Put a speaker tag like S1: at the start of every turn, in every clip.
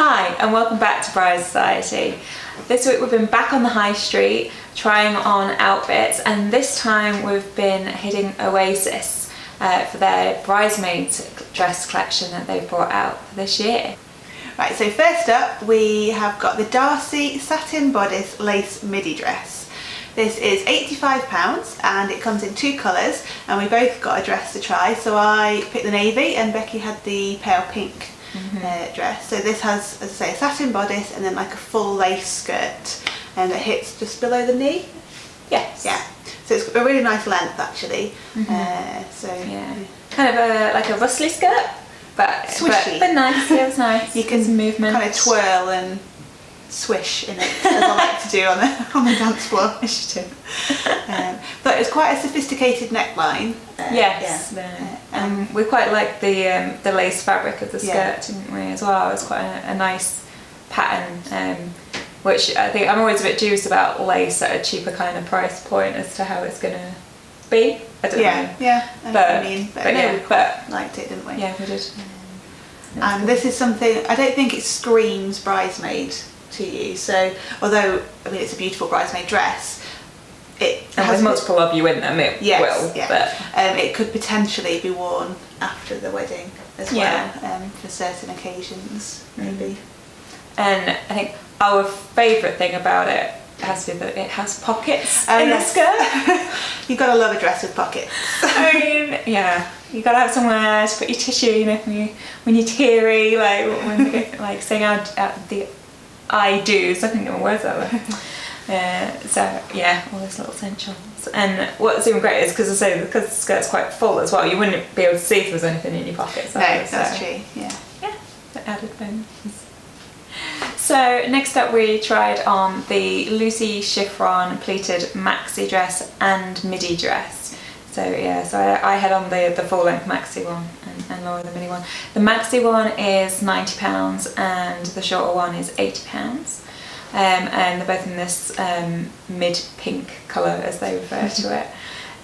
S1: Hi and welcome back to Bride Society. This week we've been back on the high street trying on outfits, and this time we've been hitting Oasis for their Bridesmaids dress collection that they've brought out for this year.
S2: Right, so first up we have got the Darcy satin bodice lace midi dress. This is £85 and it comes in two colours, and we both got a dress to try. So I picked the navy and Becky had the pale pink dress. So this has, as I say, a satin bodice and then like a full lace skirt, and it hits just below the knee.
S1: Yes.
S2: Yeah. So it's a really nice length actually.
S1: Yeah. Kind of like a rustly skirt, but
S2: swishy.
S1: But nice. Yeah, it's nice.
S2: You can
S1: movement.
S2: kind of twirl and swish in it, as I like to do on the dance floor.
S1: Yes, you do.
S2: But it's quite a sophisticated neckline.
S1: Yes. Yeah. And we quite like the lace fabric of the skirt, didn't we, as well? It's quite a nice pattern, which I think I'm always a bit dubious about lace at a cheaper kind of price point as to how it's going to be. I don't know.
S2: Yeah, I know what I mean. But we quite liked it, didn't we?
S1: Yeah, we did.
S2: And this is something, I don't think it screams bridesmaid to you. So, although, I mean, it's a beautiful bridesmaid dress,
S1: and with multiple of you in them, it will.
S2: Yeah. But it could potentially be worn after the wedding as well, for certain occasions, maybe.
S1: And I think our favourite thing about it has to be that it has pockets in the skirt.
S2: You've got to love a dress with pockets.
S1: I mean, yeah, you got to have somewhere to put your tissue. You know, when you're teary, like when we get, like saying out the I do's. I think there were words that way. So yeah, all those little essentials. And what's even great is because the skirt's quite full as well, you wouldn't be able to see if there was anything in your pockets.
S2: No, that's true. Yeah,
S1: the added bonus. So next up we tried on the Lucy Chiffon pleated maxi dress and midi dress. So I had on the full length maxi one and Laura the midi one. The maxi one is £90 and the shorter one is £80. And they're both in this mid-pink colour, as they refer to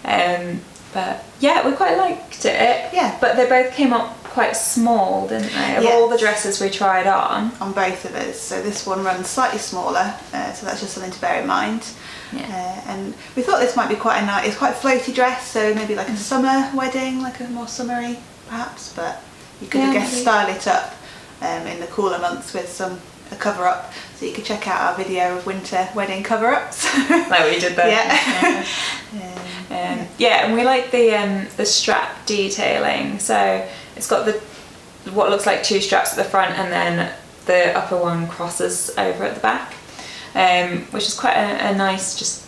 S1: it. But yeah, we quite liked it.
S2: Yeah.
S1: But they both came up quite small, didn't they? Of all the dresses we tried on.
S2: On both of us. So this one runs slightly smaller, so that's just something to bear in mind.
S1: Yeah.
S2: And we thought this might be quite a nice, it's quite a floaty dress, so maybe like a summer wedding, like a more summery perhaps, but you could, I guess, style it up in the cooler months with a cover up, so you could check out our video of winter wedding cover ups.
S1: Like we did there.
S2: Yeah.
S1: And we like the strap detailing. So it's got what looks like two straps at the front, and then the upper one crosses over at the back, which is quite a nice, just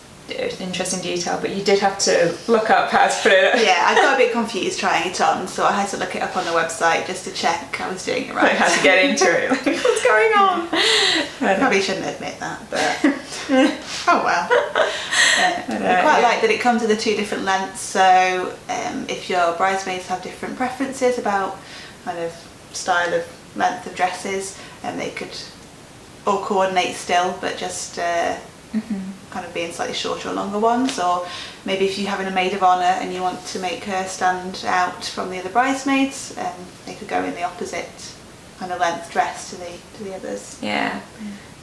S1: interesting detail. But you did have to look up how to put it.
S2: Yeah, I got a bit confused trying it on, so I had to look it up on the website just to check I was doing it right.
S1: Like how to get into it. Like, what's going on?
S2: I probably shouldn't admit that, but oh well. I quite like that it comes in the two different lengths, so if your bridesmaids have different preferences about kind of style of length of dresses, they could all coordinate still, but just kind of being slightly shorter or longer ones. Or maybe if you're having a maid of honour and you want to make her stand out from the other bridesmaids, they could go in the opposite kind of length dress to the others.
S1: Yeah.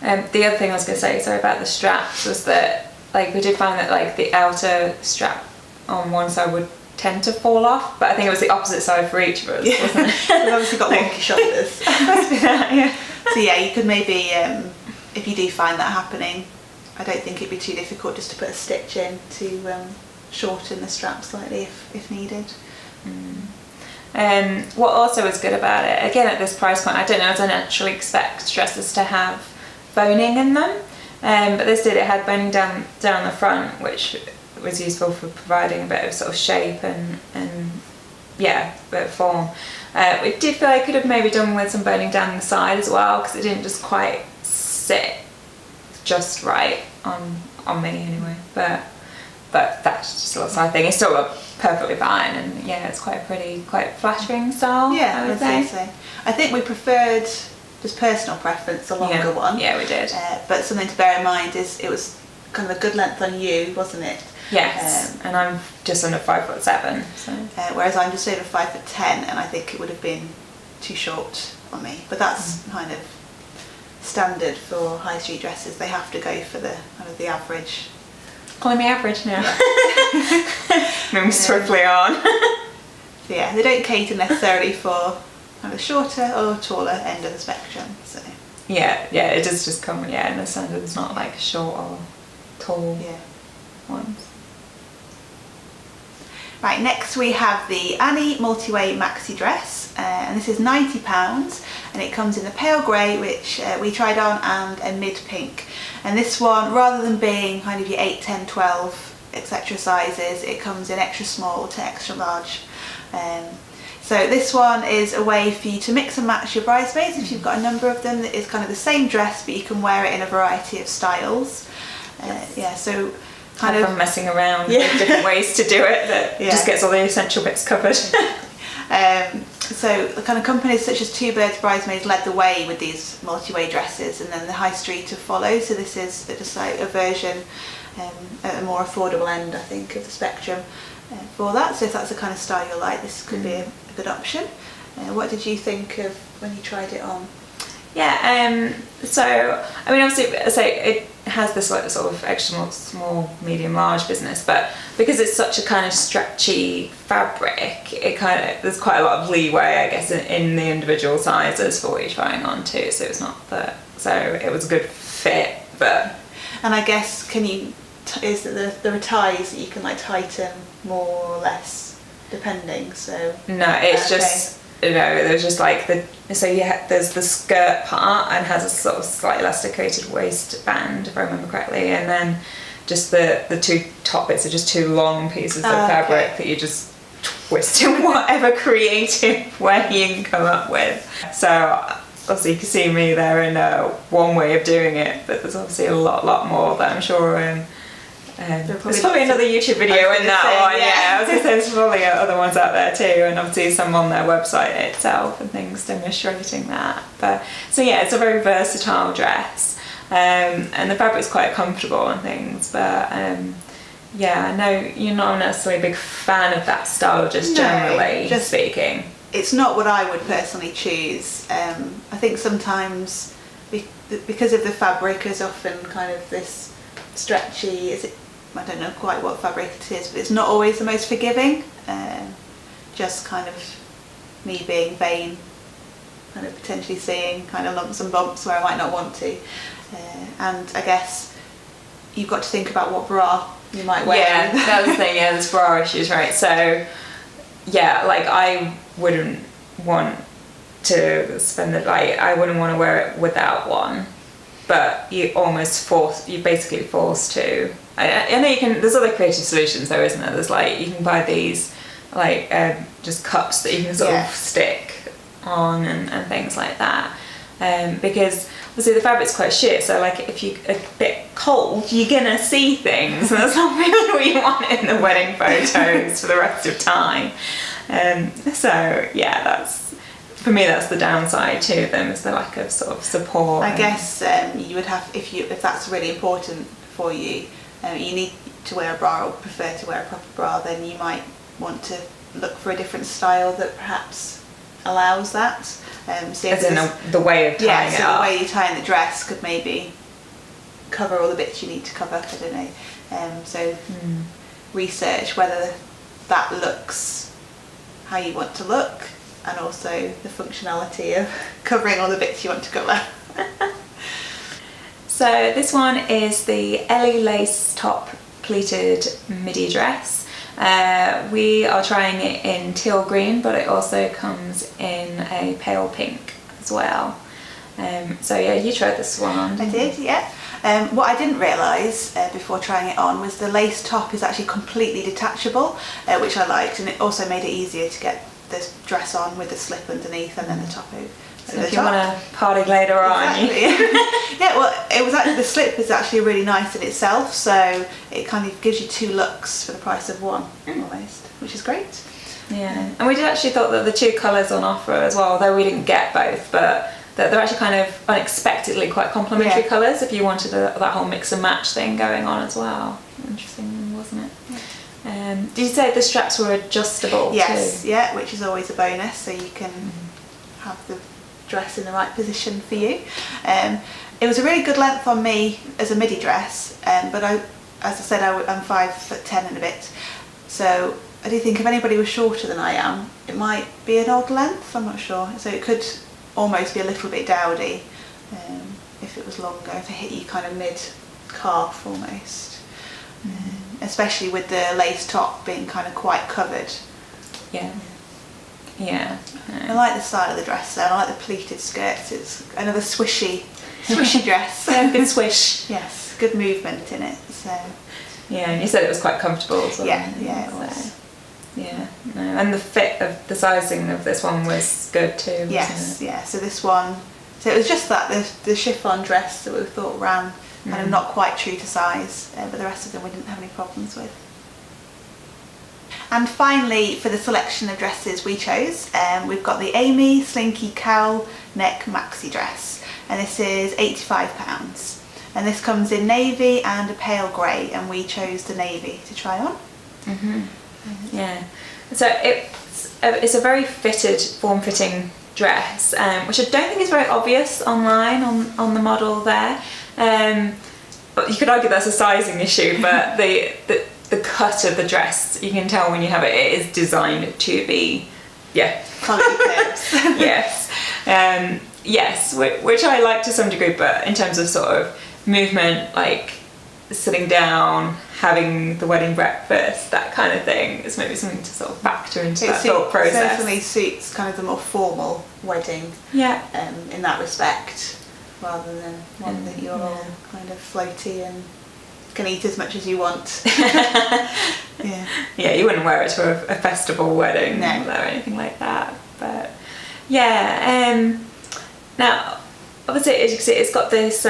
S1: The other thing I was going to say, about the straps, was that like we did find that like the outer strap on one side would tend to fall off, but I think it was the opposite side for each of us, wasn't it?
S2: We've obviously got wonky shoulders.
S1: Must be that, yeah.
S2: So yeah, you could maybe, if you do find that happening, I don't think it'd be too difficult just to put a stitch in to shorten the strap slightly if needed.
S1: What also was good about it, again at this price point, I don't know, I don't actually expect dresses to have boning in them, but this did. It had boning down the front, which was useful for providing a bit of sort of shape and a bit of form. We did feel I could have maybe done with some boning down the side as well, because it didn't just quite sit just right on me anyway, but that's just a little side thing. It still looked perfectly fine, and yeah, it's quite a pretty, quite flattering style.
S2: Yeah,
S1: I would say
S2: so. I think we preferred, just personal preference, a longer one.
S1: Yeah, we did.
S2: But something to bear in mind is it was kind of a good length on you, wasn't it?
S1: Yes, and I'm just under 5'7", so.
S2: Whereas I'm just over 5'10", and I think it would have been too short on me. But that's kind of standard for high street dresses. They have to go for the kind of the average.
S1: Calling me average now. Moving swiftly on.
S2: So yeah, they don't cater necessarily for kind of shorter or taller end of the spectrum. So
S1: yeah, it does just come in the standard. It's not like short or tall ones.
S2: Right, next we have the Annie Multiway Maxi dress, and this is £90, and it comes in the pale grey, which we tried on, and a mid pink. And this one, rather than being kind of your 8, 10, 12, etc. sizes, it comes in extra small to extra large. So this one is a way for you to mix and match your bridesmaids. If you've got a number of them, it's kind of the same dress, but you can wear it in a variety of styles. So kind of
S1: messing around with different ways to do it that just gets all the essential bits covered.
S2: So the kind of companies such as Two Birds Bridesmaids led the way with these multi-way dresses, and then the high street have followed. So this is just like a version at a more affordable end, I think, of the spectrum for that. So if that's the kind of style you like, this could be a good option. What did you think of when you tried it on?
S1: So I mean, obviously, it has this like sort of extra small, medium, large business, but because it's such a kind of stretchy fabric, there's quite a lot of leeway, I guess, in the individual sizes for what you're trying on too. So it's not so it was a good fit, but.
S2: And I guess is that there are ties that you can like tighten more or less depending. So
S1: no, it's just. There's just like there's the skirt part and has a sort of slightly elasticated waistband, if I remember correctly, and then just the two top bits are just two long pieces of fabric that you just twist in whatever creative way you can come up with. So obviously you can see me there in one way of doing it, but there's obviously a lot more that I'm sure. There's probably another YouTube video in that one. I was going to say there's probably other ones out there too, and obviously some on their website itself and things demonstrating that. But so it's a very versatile dress, and the fabric's quite comfortable and things. But I know you're not necessarily a big fan of that style, generally speaking. It's
S2: not what I would personally choose. I think sometimes because of the fabric is often kind of this stretchy. I don't know quite what fabric it is, but it's not always the most forgiving. Just kind of me being vain, kind of potentially seeing kind of lumps and bumps where I might not want to. And I guess you've got to think about what bra you might wear.
S1: Yeah, that's the thing. Yeah, there's bra issues, right? So like I wouldn't want to spend I wouldn't want to wear it without one. But you're basically forced to. I know you can. There's other creative solutions though, isn't there? There's you can buy these just cups that you can sort of stick on and things like that. Because obviously the fabric's quite sheer, so if you're a bit cold, you're gonna see things, and that's not really what you want in the wedding photos for the rest of time. That's. For me, that's the downside to them, is the lack of sort of support.
S2: I guess you would have, if that's really important for you, you need to wear a bra or prefer to wear a proper bra, then you might want to look for a different style that perhaps allows that.
S1: As in the way of tying it up.
S2: The way you tie in the dress could maybe cover all the bits you need to cover, I don't know. Research whether that looks how you want to look, and also the functionality of covering all the bits you want to cover.
S1: So this one is the Ellie lace top pleated midi dress. We are trying it in teal green, but it also comes in a pale pink as well. You tried this one on.
S2: I did, yeah. What I didn't realise before trying it on was the lace top is actually completely detachable, which I liked, and it also made it easier to get this dress on with the slip underneath and then the top over.
S1: So if you want to party later on.
S2: It was actually, the slip is actually really nice in itself, so it kind of gives you two looks for the price of one almost, which is great.
S1: Yeah, and we did actually thought that the two colours on offer as well, although we didn't get both, but that they're actually kind of unexpectedly quite complementary colours if you wanted that whole mix and match thing going on as well. Interesting, wasn't it? Did you say the straps were adjustable
S2: too?
S1: Yeah,
S2: which is always a bonus, so you can have the dress in the right position for you. It was a really good length on me as a midi dress, but as I said, I'm 5'10" and a bit, so I do think if anybody was shorter than I am, it might be an odd length, I'm not sure. So it could almost be a little bit dowdy if it was longer, if it hit you kind of mid-calf almost. Especially with the lace top being kind of quite covered.
S1: Yeah. Yeah.
S2: I like the style of the dress though, and I like the pleated skirts. It's another swishy dress.
S1: Yeah, good swish.
S2: Yes, good movement in it. So
S1: yeah, and you said it was quite comfortable as well.
S2: Yeah, it was.
S1: Yeah, no, and the fit of the sizing of this one was good too.
S2: Yes, yeah. So this one, so it was just that the chiffon dress that we thought ran kind of not quite true to size, but the rest of them we didn't have any problems with. And finally, for the selection of dresses we chose, we've got the Amy Slinky Cowl neck maxi dress, and this is £85. And this comes in navy and a pale grey, and we chose the navy to try on.
S1: Yeah, so it's a very fitted, form-fitting dress, which I don't think is very obvious online on the model there. But you could argue that's a sizing issue, but the cut of the dress, you can tell when you have it, it is designed to be,
S2: Quality clips.
S1: Yes, which I like to some degree, but in terms of sort of movement, like sitting down, having the wedding breakfast, that kind of thing, is maybe something to sort of factor into that thought process.
S2: It certainly suits kind of the more formal wedding in that respect, rather than one that you're all kind of floaty and can eat as much as you want.
S1: Yeah, you wouldn't wear it to a festival wedding or anything like that. But yeah, now obviously it's got this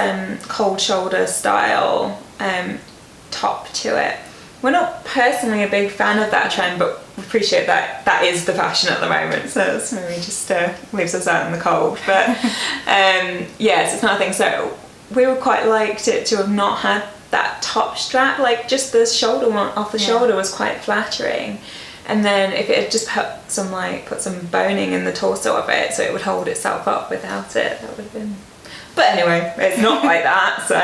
S1: cold shoulder style top to it. We're not personally a big fan of that trend, but we appreciate that is the fashion at the moment, so it's maybe just leaves us out in the cold. But yes, it's not a thing. So we would quite liked it to have not had that top strap, like just the shoulder one off the shoulder was quite flattering, and then if it had just put some boning in the torso of it so it would hold itself up without it, that would have been. But anyway, it's not like that, so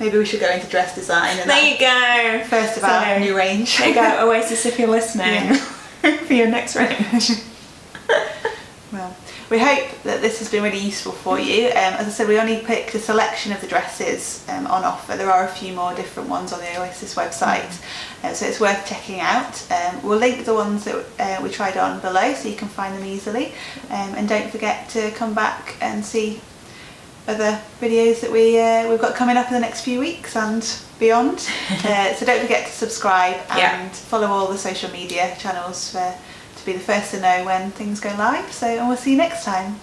S2: maybe we should go into dress design. And
S1: there you go.
S2: First of our new range.
S1: There you go, Oasis, if you're listening, for your next range.
S2: Well, we hope that this has been really useful for you. As I said, we only picked a selection of the dresses on offer. There are a few more different ones on the Oasis website, so it's worth checking out. We'll link the ones that we tried on below so you can find them easily. And don't forget to come back and see other videos that we've got coming up in the next few weeks and beyond. So don't forget to subscribe and follow all the social media channels to be the first to know when things go live. And we'll see you next time.